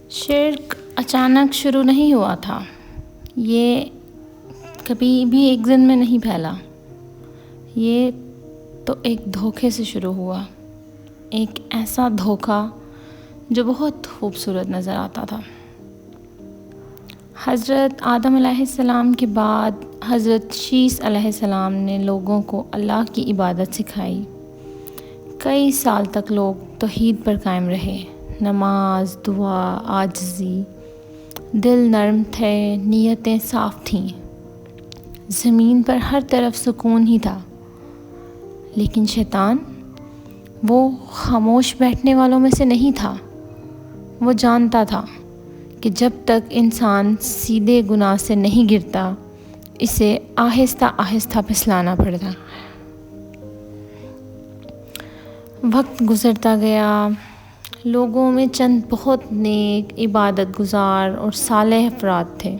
شرک اچانک شروع نہیں ہوا تھا، یہ کبھی بھی ایک دن میں نہیں پھیلا، یہ تو ایک دھوکے سے شروع ہوا، ایک ایسا دھوکا جو بہت خوبصورت نظر آتا تھا۔ حضرت آدم علیہ السلام کے بعد حضرت شیس علیہ السلام نے لوگوں کو اللہ کی عبادت سکھائی۔ کئی سال تک لوگ توحید پر قائم رہے، نماز، دعا، عاجزی، دل نرم تھے، نیتیں صاف تھیں، زمین پر ہر طرف سکون ہی تھا۔ لیکن شیطان وہ خاموش بیٹھنے والوں میں سے نہیں تھا، وہ جانتا تھا کہ جب تک انسان سیدھے گناہ سے نہیں گرتا، اسے آہستہ آہستہ پھسلانا پڑتا۔ وقت گزرتا گیا، لوگوں میں چند بہت نیک، عبادت گزار اور صالح افراد تھے۔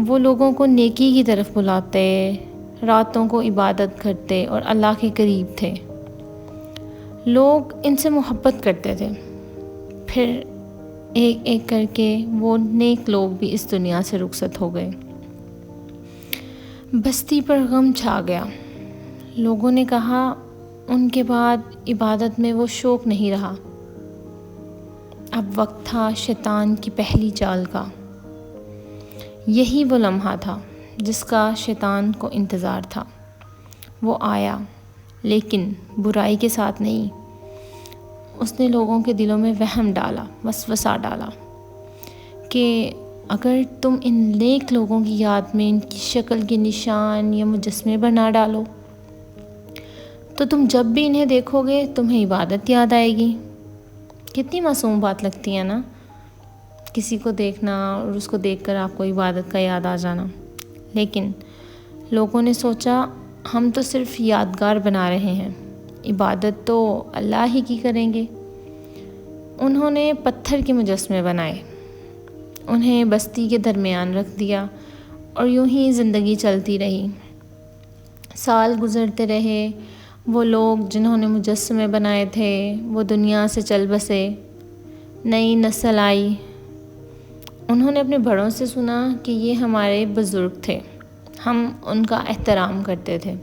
وہ لوگوں کو نیکی کی طرف بلاتے، راتوں کو عبادت کرتے اور اللہ کے قریب تھے۔ لوگ ان سے محبت کرتے تھے۔ پھر ایک ایک کر کے وہ نیک لوگ بھی اس دنیا سے رخصت ہو گئے۔ بستی پر غم چھا گیا۔ لوگوں نے کہا ان کے بعد عبادت میں وہ شوق نہیں رہا۔ اب وقت تھا شیطان کی پہلی چال کا۔ یہی وہ لمحہ تھا جس کا شیطان کو انتظار تھا۔ وہ آیا، لیکن برائی کے ساتھ نہیں۔ اس نے لوگوں کے دلوں میں وہم ڈالا، وسوسہ ڈالا کہ اگر تم ان نیک لوگوں کی یاد میں ان کی شکل کے نشان یا مجسمے بنا ڈالو تو تم جب بھی انہیں دیکھو گے تمہیں عبادت یاد آئے گی۔ کتنی معصوم بات لگتی ہے نا، کسی کو دیکھنا اور اس کو دیکھ کر آپ کو عبادت کا یاد آ جانا۔ لیکن لوگوں نے سوچا ہم تو صرف یادگار بنا رہے ہیں، عبادت تو اللہ ہی کی کریں گے۔ انہوں نے پتھر کے مجسمے بنائے، انہیں بستی کے درمیان رکھ دیا اور یوں ہی زندگی چلتی رہی۔ سال گزرتے رہے، وہ لوگ جنہوں نے مجسمے بنائے تھے وہ دنیا سے چل بسے، نئی نسل آئی۔ انہوں نے اپنے بڑوں سے سنا کہ یہ ہمارے بزرگ تھے، ہم ان کا احترام کرتے تھے۔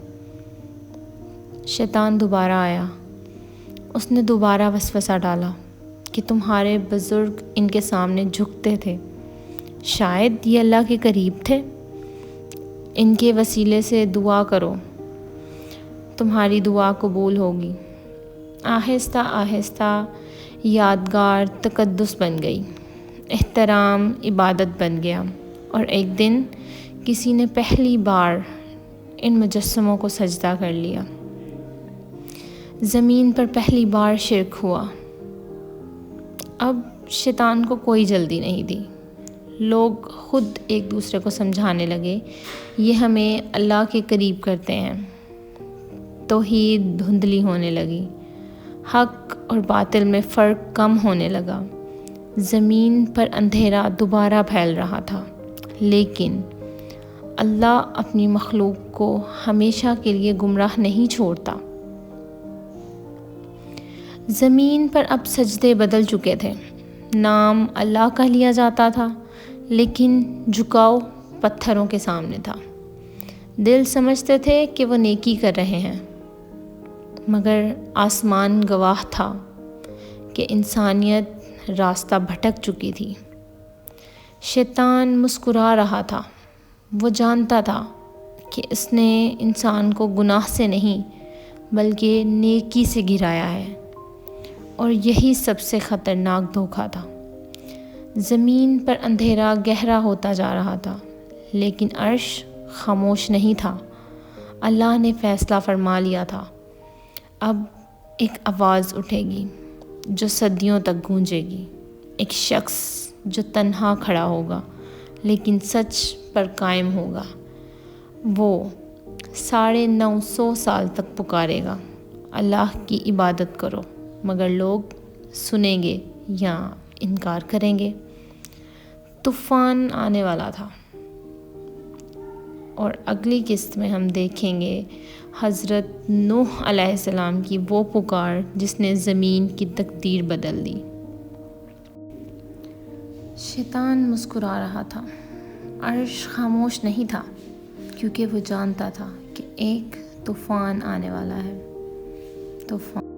شیطان دوبارہ آیا، اس نے دوبارہ وسوسہ ڈالا کہ تمہارے بزرگ ان کے سامنے جھکتے تھے، شاید یہ اللہ کے قریب تھے، ان کے وسیلے سے دعا کرو، تمہاری دعا قبول ہوگی۔ آہستہ آہستہ یادگار تقدس بن گئی، احترام عبادت بن گیا، اور ایک دن کسی نے پہلی بار ان مجسموں کو سجدہ کر لیا۔ زمین پر پہلی بار شرک ہوا۔ اب شیطان کو کوئی جلدی نہیں تھی۔ لوگ خود ایک دوسرے کو سمجھانے لگے، یہ ہمیں اللہ کے قریب کرتے ہیں۔ توحید دھندلی ہونے لگی، حق اور باطل میں فرق کم ہونے لگا، زمین پر اندھیرا دوبارہ پھیل رہا تھا۔ لیکن اللہ اپنی مخلوق کو ہمیشہ کے لیے گمراہ نہیں چھوڑتا۔ زمین پر اب سجدے بدل چکے تھے، نام اللہ کا لیا جاتا تھا، لیکن جھکاؤ پتھروں کے سامنے تھا۔ دل سمجھتے تھے کہ وہ نیکی کر رہے ہیں، مگر آسمان گواہ تھا کہ انسانیت راستہ بھٹک چکی تھی۔ شیطان مسکرا رہا تھا، وہ جانتا تھا کہ اس نے انسان کو گناہ سے نہیں بلکہ نیکی سے گرایا ہے، اور یہی سب سے خطرناک دھوکا تھا۔ زمین پر اندھیرا گہرا ہوتا جا رہا تھا، لیکن عرش خاموش نہیں تھا۔ اللہ نے فیصلہ فرما لیا تھا، اب ایک آواز اٹھے گی جو صدیوں تک گونجے گی، ایک شخص جو تنہا کھڑا ہوگا لیکن سچ پر قائم ہوگا۔ وہ 950 سال تک پکارے گا، اللہ کی عبادت کرو، مگر لوگ سنیں گے یا انکار کریں گے۔ طوفان آنے والا تھا، اور اگلی قسط میں ہم دیکھیں گے حضرت نوح علیہ السلام کی وہ پکار جس نے زمین کی تقدیر بدل دی۔ شیطان مسکرا رہا تھا، عرش خاموش نہیں تھا، کیونکہ وہ جانتا تھا کہ ایک طوفان آنے والا ہے۔ طوفان